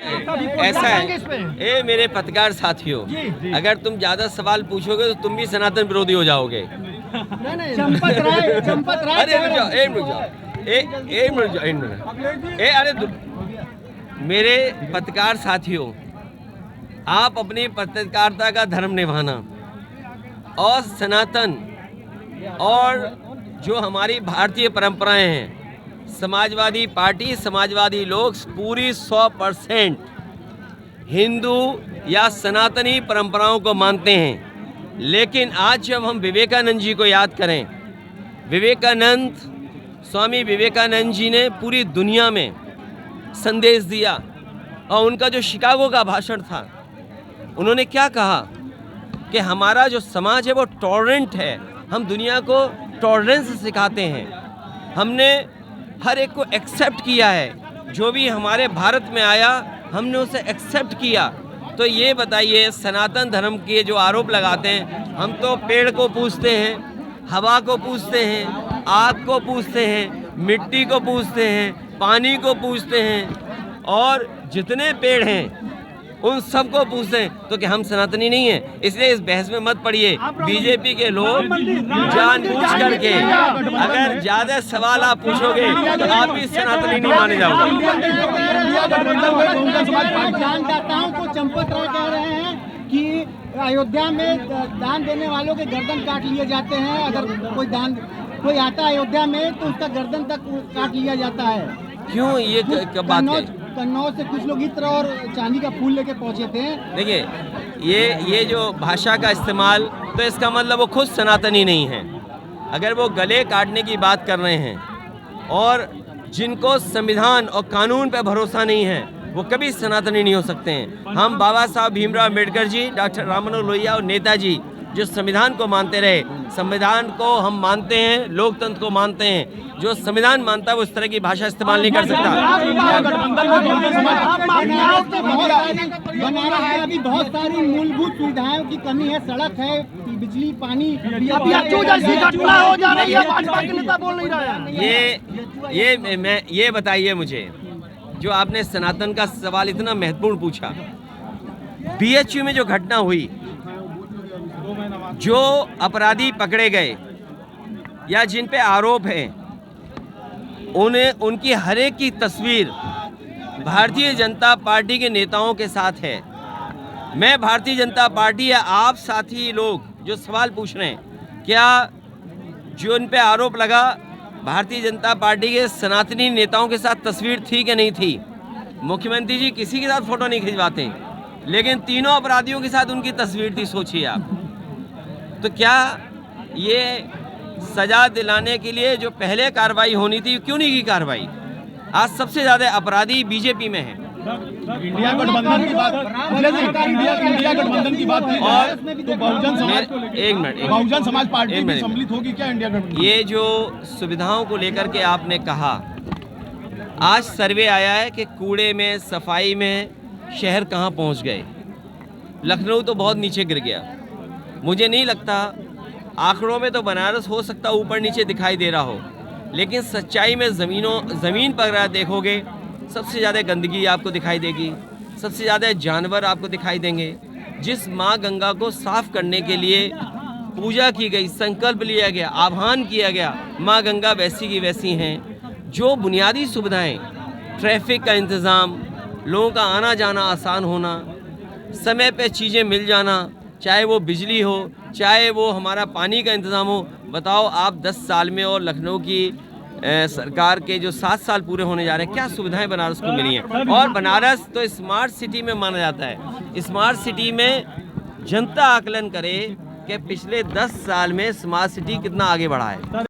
ऐसा है, ये मेरे पत्रकार साथियों, अगर तुम ज्यादा सवाल पूछोगे तो तुम भी सनातन विरोधी हो जाओगे। चंपत राय अरे रुक जाओ, एक मिनट जाओ, अरे मेरे पत्रकार साथियों, आप अपनी पत्रकारिता का धर्म निभाना और सनातन और जो हमारी भारतीय परंपराएं हैं, समाजवादी पार्टी, समाजवादी लोग पूरी 100% हिंदू या सनातनी परंपराओं को मानते हैं। लेकिन आज जब हम विवेकानंद जी को याद करें, स्वामी विवेकानंद जी ने पूरी दुनिया में संदेश दिया और उनका जो शिकागो का भाषण था, उन्होंने क्या कहा कि हमारा जो समाज है वो टॉलरेंट है, हम दुनिया को टॉलरेंस सिखाते हैं, हमने हर एक को एक्सेप्ट किया है, जो भी हमारे भारत में आया हमने उसे एक्सेप्ट किया। तो ये बताइए, सनातन धर्म के जो आरोप लगाते हैं, हम तो पेड़ को पूजते हैं, हवा को पूजते हैं, आग को पूजते हैं, मिट्टी को पूजते हैं, पानी को पूजते हैं और जितने पेड़ हैं उन सबको पूछते हैं, तो क्या हम सनातनी नहीं हैं? इसलिए इस बहस में मत पड़िए। बीजेपी के लोग जानबूझ करके अगर ज्यादा सवाल आप पूछोगे तो आप भी सनातनी नहीं माने जाओगे। दानदाताओं को चंपत राय कह रहे हैं कि अयोध्या में दान देने वालों के गर्दन काट लिए जाते हैं, अगर कोई आता है अयोध्या में तो उसका गर्दन तक काट लिया जाता है। क्यों, ये कब बात है? कन्नौज से कुछ लोग इत्र और चांदी का फूल लेके पहुंचे थे। देखिए, ये जो भाषा का इस्तेमाल, तो इसका मतलब वो खुद सनातनी नहीं है। अगर वो गले काटने की बात कर रहे हैं और जिनको संविधान और कानून पे भरोसा नहीं है, वो कभी सनातनी नहीं हो सकते हैं। हम बाबा साहब भीमराव अम्बेडकर जी, डॉक्टर राम मनोहर लोहिया और नेताजी जो संविधान को मानते रहे, संविधान को हम मानते हैं, लोकतंत्र को मानते हैं। जो संविधान मानता है वो इस तरह की भाषा इस्तेमाल नहीं कर सकता। बनारस में अभी बहुत सारी मूलभूत सुविधाओं की कमी है, सड़क है, बिजली, पानी, ये बताइए मुझे, जो आपने सनातन का सवाल इतना महत्वपूर्ण पूछा, BHU में जो घटना हुई, जो अपराधी पकड़े गए या जिन पे आरोप है, उनकी हर एक की तस्वीर भारतीय जनता पार्टी के नेताओं के साथ है। मैं भारतीय जनता पार्टी या आप साथी लोग जो सवाल पूछ रहे हैं, क्या जो उन पे आरोप लगा भारतीय जनता पार्टी के सनातनी नेताओं के साथ तस्वीर थी कि नहीं थी? मुख्यमंत्री जी किसी के साथ फोटो नहीं खिंचवाते, लेकिन तीनों अपराधियों के साथ उनकी तस्वीर थी। सोचिए आप, तो क्या ये सजा दिलाने के लिए जो पहले कार्रवाई होनी थी, क्यों नहीं की कार्रवाई? आज सबसे ज्यादा अपराधी बीजेपी में है। इंडिया गठबंधन की बात, इंडिया गठबंधन की बात और तो बहुजन समाज पार्टी भी सम्मिलित होगी क्या इंडिया गठबंधन? ये जो सुविधाओं को लेकर के आपने कहा, आज सर्वे आया है कि कूड़े में, सफाई में शहर कहाँ पहुँच गए। लखनऊ तो बहुत नीचे गिर गया। मुझे नहीं लगता, आंकड़ों में तो बनारस हो सकता ऊपर नीचे दिखाई दे रहा हो, लेकिन सच्चाई में ज़मीन पर अगर देखोगे, सबसे ज़्यादा गंदगी आपको दिखाई देगी, सबसे ज़्यादा जानवर आपको दिखाई देंगे। जिस माँ गंगा को साफ करने के लिए पूजा की गई, संकल्प लिया गया, आह्वान किया गया, माँ गंगा वैसी की वैसी हैं। जो बुनियादी सुविधाएं, ट्रैफिक का इंतज़ाम, लोगों का आना जाना आसान होना, समय पे चीज़ें मिल जाना, चाहे वो बिजली हो, चाहे वो हमारा पानी का इंतज़ाम हो। बताओ आप 10 साल में और लखनऊ की सरकार के जो 7 साल पूरे होने जा रहे हैं, क्या सुविधाएं बनारस को मिली हैं? और बनारस तो स्मार्ट सिटी में माना जाता है। स्मार्ट सिटी में जनता आकलन करे कि पिछले 10 साल में स्मार्ट सिटी कितना आगे बढ़ा है।